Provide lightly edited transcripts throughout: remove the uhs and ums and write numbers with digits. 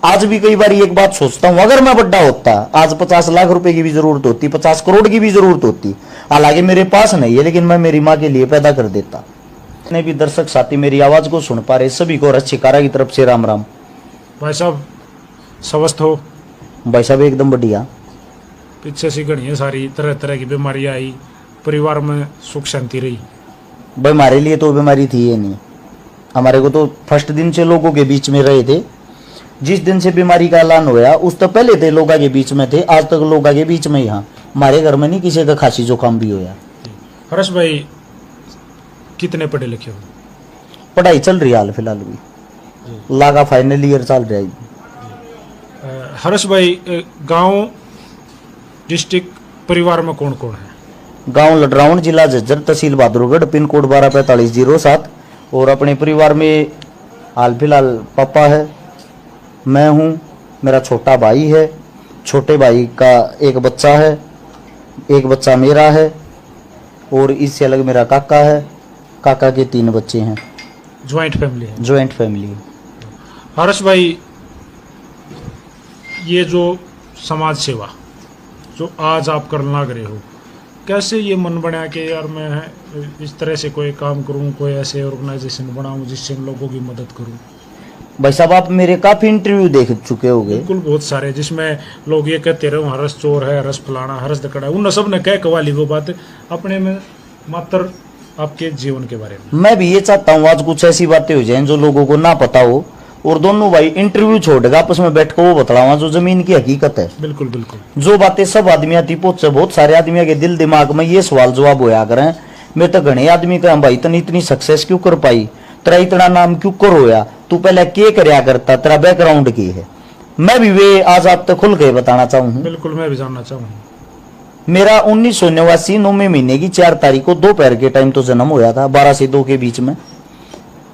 आज भी कई बार एक बात सोचता हूं, अगर मैं बड़ा होता आज 50 लाख रुपए की भी जरूरत होती, 50 करोड़ की भी जरूरत होती, हालांकि मेरे पास नहीं है, लेकिन मैं मेरी माँ के लिए पैदा कर देता। जितने भी दर्शक साथी मेरी आवाज को सुन पा रहे सभी को रक्षिकारा की तरफ से राम राम। भाई साहब स्वस्थ हो? भाई साहब एकदम बढ़िया। पीछे से घड़ी सारी तरह तरह की बीमारियां आई, परिवार में सुख शांति रही? भाई हमारे लिए तो बीमारी थी ये नहीं, हमारे को तो फर्स्ट दिन से लोगों के बीच में रहे थे। जिस दिन से बीमारी का ऐलान हुआ उस तो पहले थे लोगों के बीच में थे, आज तक लोगों के बीच में। यहाँ हमारे घर में नहीं किसी का खांसी जुकाम भी होया। हर्ष भाई कितने पढ़े लिखे हो? पढ़ाई चल रही है हाल फिलहाल भी, लागा फाइनल ईयर चल रहा है। हर्ष भाई गांव डिस्ट्रिक्ट परिवार में कौन कौन है? गांव लडराउन, जिला झज्जर, तहसील बहादुरगढ़, पिन कोड 124507। और अपने परिवार में हाल फिलहाल पापा है, मैं हूँ, मेरा छोटा भाई है, छोटे भाई का एक बच्चा है, एक बच्चा मेरा है, और इससे अलग मेरा काका है, काका के 3 बच्चे हैं। ज्वाइंट फैमिली है? ज्वाइंट फैमिली है। हर्ष भाई ये जो समाज सेवा जो आज आप करने लग रहे हो, कैसे ये मन बना कि यार मैं इस तरह से कोई काम करूं, कोई ऐसे ऑर्गेनाइजेशन बनाऊं जिससे मैं लोगों की मदद करूं? भाई साहब आप मेरे काफी इंटरव्यू देख चुके होंगे। बिल्कुल, बहुत सारे, जिसमें लोग ये कहते रहे हरस चोर है, हरस फलाना, हरस दकड़ा, उन सब ने कह कवाली वो बात अपने में मात्र आपके जीवन के बारे में। मैं भी ये चाहता हूँ आज कुछ ऐसी बातें हो जाएं जो लोगों को ना पता हो, और दोनों भाई इंटरव्यू छोड़ेगा आपस में बैठ कर वो बतलावा जो जमीन की हकीकत है। बिल्कुल बिल्कुल। जो बातें सब आदमी आती पहुंचे, बहुत सारे आदमी के दिल दिमाग में ये सवाल जवाब होया करें। मैं तो घने आदमी का भाई तने इतनी सक्सेस क्यों कर पाई, तेरा इतना नाम क्यों कर होया, तू पहले क्या करया करता, तेरा बैकग्राउंड की है। मैं भी वे आज आप तक खुल के बताना चाहूँ। बिल्कुल, मैं भी जानना चाहूँ। मेरा 1989 9वें महीने की 4 तारीख को दोपहर के टाइम तो जन्म होया था, 12 से 2 के बीच में।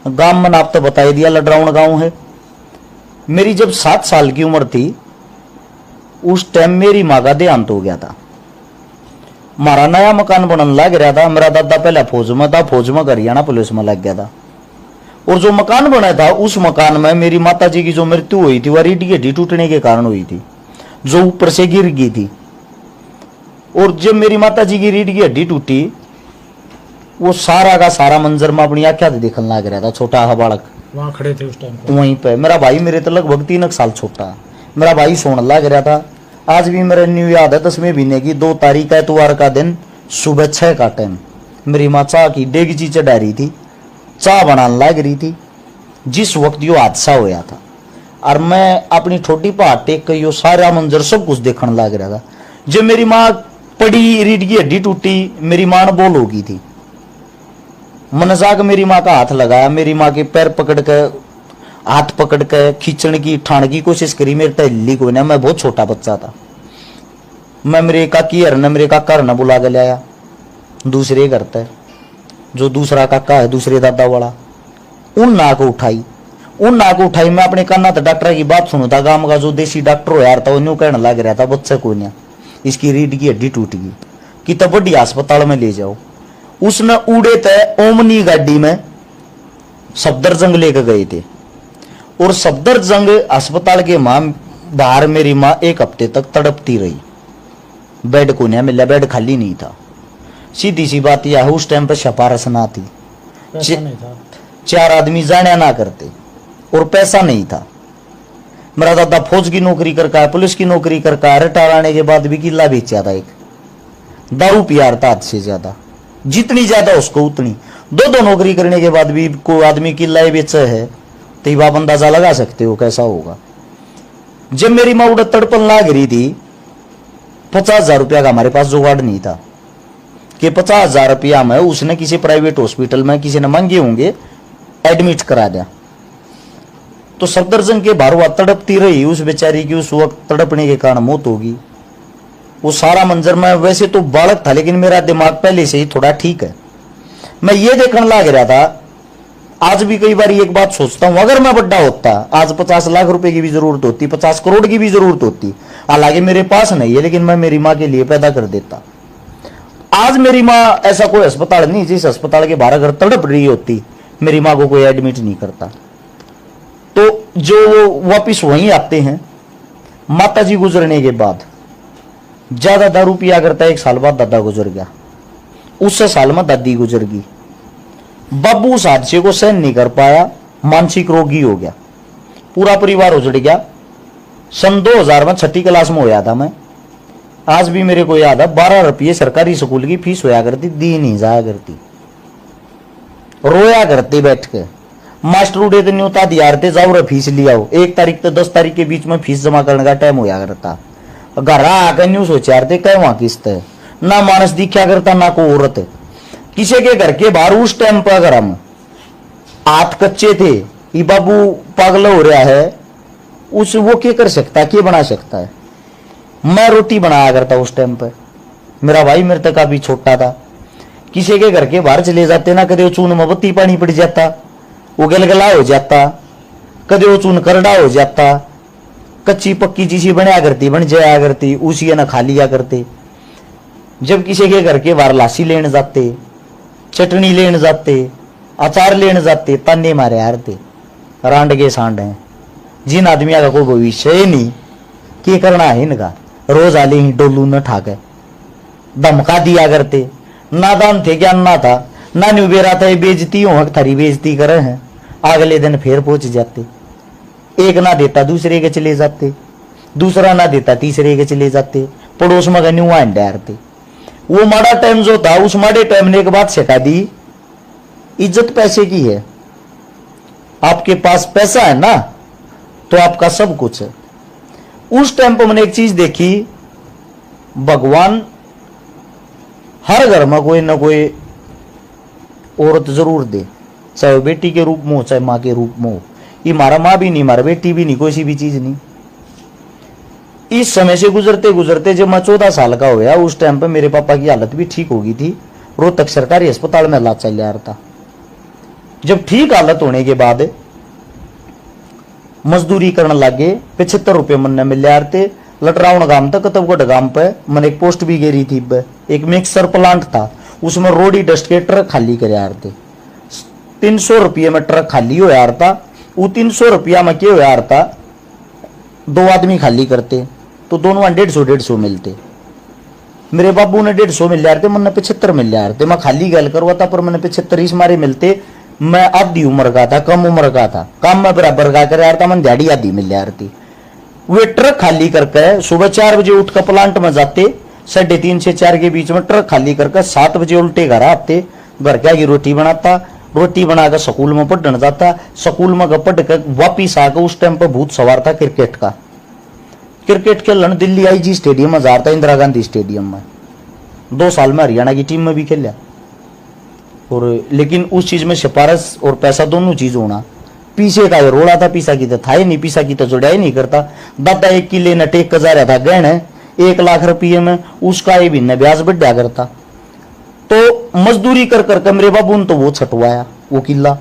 गांव में आप तो बता दिया लडराउन गांव है। मेरी जब 7 साल की उम्र थी उस टाइम मेरी माँ का देहांत हो गया था। हमारा नया मकान बनने लग रहा था। मेरा दादा पहले फौज में था, फौज में हरियाणा पुलिस में लग गया था। और जो मकान बना था उस मकान में मेरी माता जी की जो मृत्यु हुई थी वह रीढ़ की हड्डी टूटने के कारण हुई थी, जो ऊपर से गिर गई थी। और जब मेरी माता जी की रीढ़ की हड्डी टूटी, वो सारा का सारा मंजर में अपनी आंखों से देखने लग रहा था। छोटा हा बालक वहाँ खड़े थे उस टाइम? वहीं पे मेरा भाई मेरे तो लगभग 3 साल छोटा है। मेरा भाई सोने लग रहा था। आज भी मेरा न्यू याद है, 10वें महीने की 2 तारीख एतवार का दिन, सुबह 6 का टाइम। मेरी माँ चाह की डेगची चढ़ा रही थी, चाह बनाने लग रही थी जिस वक्त यो हादसा होया था। और मैं अपनी छोटी पहाड़ टेक कर यो सारा मंजर सब कुछ देखने लग रहा था। जब मेरी माँ पड़ी, रीढ़ की हड्डी टूटी, मेरी माँ ने बोल हो गई थी। मन जाग मेरी माँ का हाथ लगाया, मेरी माँ के पैर पकड़ के, हाथ पकड़ के खींचने की ठाण की कोशिश करी। मेरे तो हिल्ली को ना, मैं बहुत छोटा बच्चा था। मैं मेरे काकी हर ने मेरे काका हर ने बुला के लाया दूसरे घर तक, जो दूसरा काका है दूसरे दादा वाला। उन नाक उठाई, उन नाक उठाई। मैं अपने काना तो डॉक्टर की बात सुनता, गांव का जो देसी डॉक्टर हो यार था वो कहने लग रहा था बच्चे को ना इसकी रीढ़ की हड्डी टूट गई कि तब बड़ी अस्पताल में ले जाओ। उसने उड़े तय ओमनी गाड़ी में सफदरजंग लेकर गए थे। और सफदरजंग अस्पताल के बाहर मेरी माँ 1 हफ्ते तक तड़पती रही। बेड को नहीं मिला, बेड खाली नहीं था। सीधी सी बात यह है उस टाइम पर सिफारिश ना थी, पैसा नहीं था, 4 आदमी जाने ना करते, और पैसा नहीं था। मेरा दादा फौज की नौकरी करका है, पुलिस की नौकरी करका है, रिटायर आने के बाद भी किला बेचा था। एक दारू पियार था हद से ज्यादा, जितनी ज्यादा उसको उतनी। 2 नौकरी करने के बाद भी कोई आदमी किला बेचा है तो आप अंदाजा लगा सकते हो कैसा होगा। जब मेरी माँ उड़द तड़पन लाग रही थी, 50,000 रुपया का हमारे पास जुगाड़ नहीं था कि 50,000 रुपया में उसने किसी प्राइवेट हॉस्पिटल में किसी ने मांगे होंगे, एडमिट करा दिया। तो सफदरजंग के बाहर वह तड़पती रही, उस बेचारी की उस वक्त तड़पने के कारण मौत होगी। वो सारा मंजर में, वैसे तो बालक था लेकिन मेरा दिमाग पहले से ही थोड़ा ठीक है। मैं ये देखने लग रहा था। आज भी कई बार एक बात सोचता हूं, अगर मैं बड़ा होता आज 50 लाख रुपए की भी जरूरत होती, 50 करोड़ की भी जरूरत होती, हालांकि मेरे पास नहीं है, लेकिन मैं मेरी माँ के लिए पैदा कर देता। आज मेरी माँ, ऐसा कोई अस्पताल नहीं जिस अस्पताल के बाहर अगर तड़प रही होती, मेरी माँ को कोई एडमिट नहीं करता। तो जो वापिस वहीं आते हैं, माता जी गुजरने के बाद ज्यादा दारू पिया करता है। 1 साल बाद दादा गुजर गया, उससे साल में दादी गुजर गई। बाबू उस हादसे को सहन नहीं कर पाया, मानसिक रोगी हो गया, पूरा परिवार उजड़ गया। सन 2000 में 6ठी क्लास में होया था मैं। आज भी मेरे को याद है, 12 रुपये सरकारी स्कूल की फीस होया करती, दी नहीं जाया करती। रोया करते बैठ के, मास्टर उड़े तो न्यूता दियारते जाओ रे फीस लिया हो। 1 तारीख तो 10 तारीख के बीच में फीस जमा करने का टाइम होया करता। घर आकर न्यू सोचारते कह वहां किस्त है, ना मानस दिखा करता ना को औरत। किसी के घर के बाहर उस टाइम पर अगर हम हाथ कच्चे थे, ये बाबू पागल हो रहा है, उस वो क्या कर सकता, क्या बना सकता है। मैं रोटी बनाया करता उस टाइम पर, मेरा भाई मेरे तक काफी छोटा था। किसी के घर के बाहर चले जाते ना, कदे वो चून में बत्ती पानी पड़ जाता, वो गलगला हो जाता, कदे वो चून करड़ा हो जाता। कच्ची पक्की चीज़ी बनाया करती, बन जाया करती, उसी ना खा लिया करते। जब किसी के घर के बाहर लासी लेने जाते, चटनी लेने जाते, अचार लेने जाते, ताने मारे हारते, रांड के सांड हैं। जिन आदमियों का कोई भविष्य ही नहीं, क्या करना है इनका, रोज आले ही डोलू न ठाके धमका दिया करते। नादान थे, ज्ञान ना था, ना न्यू बेरा था, बेजती हो थारी बेजती करे हैं। अगले दिन फिर पहुंच जाते, एक ना देता दूसरे के चले जाते, दूसरा ना देता तीसरे के चले जाते, पड़ोस में न्यू डारते। वो माड़ा टाइम जो था, उस माड़े टाइम ने एक बात सिखा दी, इज्जत पैसे की है। आपके पास पैसा है ना, तो आपका सब कुछ है। उस टाइम पर मैंने एक चीज देखी, भगवान हर घर में कोई ना कोई औरत जरूर दे, चाहे बेटी के रूप में हो चाहे मां के रूप में हो। ये मारा माँ भी नहीं, मारा बेटी भी नहीं, कोई सी भी चीज नहीं। इस समय से गुजरते गुजरते जब मैं 14 साल का हो गया, उस टाइम पे मेरे पापा की हालत भी ठीक हो गई थी। रोहतक सरकारी अस्पताल में इलाज चल रहा था। जब ठीक हालत होने के बाद मजदूरी करने लगे, 75 रुपये मन मिल रहे थे। लटराउन गांव तक कतबगढ़ गांव पे मैंने एक पोस्ट भी गिरी थी। एक मिक्सर प्लांट था, उसमें रोडी डस्ट के ट्रक खाली कर यार थे। 300 रुपये में ट्रक खाली हो यार था। वो 300 रुपया में क्या हो यार था, 2 आदमी खाली करते तो दोनों 150 मिलते। मेरे बाबू ने 150 मिल रहे थे, मैंने 75 मिल रहे थे। मैं खाली गल करवाता, पर मैंने 75 इस मारे मिलते। मैं आधी उम्र का था, कम उम्र का था, काम में बराबर का कर रहा था, मैंने दिहाड़ी आधी मिल रही थी। वे ट्रक खाली करके सुबह 4 बजे उठ कर प्लांट में जाते, 3:30 से 4 के बीच में ट्रक खाली करके 7 बजे उल्टे घर आते। घर क्या की रोटी बनाता, रोटी बनाकर स्कूल में पढ़ने जाता। स्कूल में पढ़ कर वापिस आकर उस टाइम पर भूत सवार था क्रिकेट का। क्रिकेट खेलन दिल्ली आईजी स्टेडियम में जा रहा था, इंदिरा गांधी स्टेडियम में। 2 साल में हरियाणा की टीम में भी खेला। और लेकिन उस चीज में सिफारिश और पैसा दोनों चीज होना। पीछे का रोड़ा था, पीछा की तो था ही नहीं, पीछा की तो जुड़ा ही नहीं करता। दादा 1 किले न टेक का जा रहा था गहने 1 लाख रुपये में, उसका ये भी न ब्याज बढ़ा करता। तो मजदूरी कर कर मेरे बाबू ने तो वो छटवाया वो किला।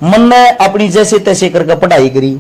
मन ने अपनी जैसे तैसे करके पढ़ाई करी।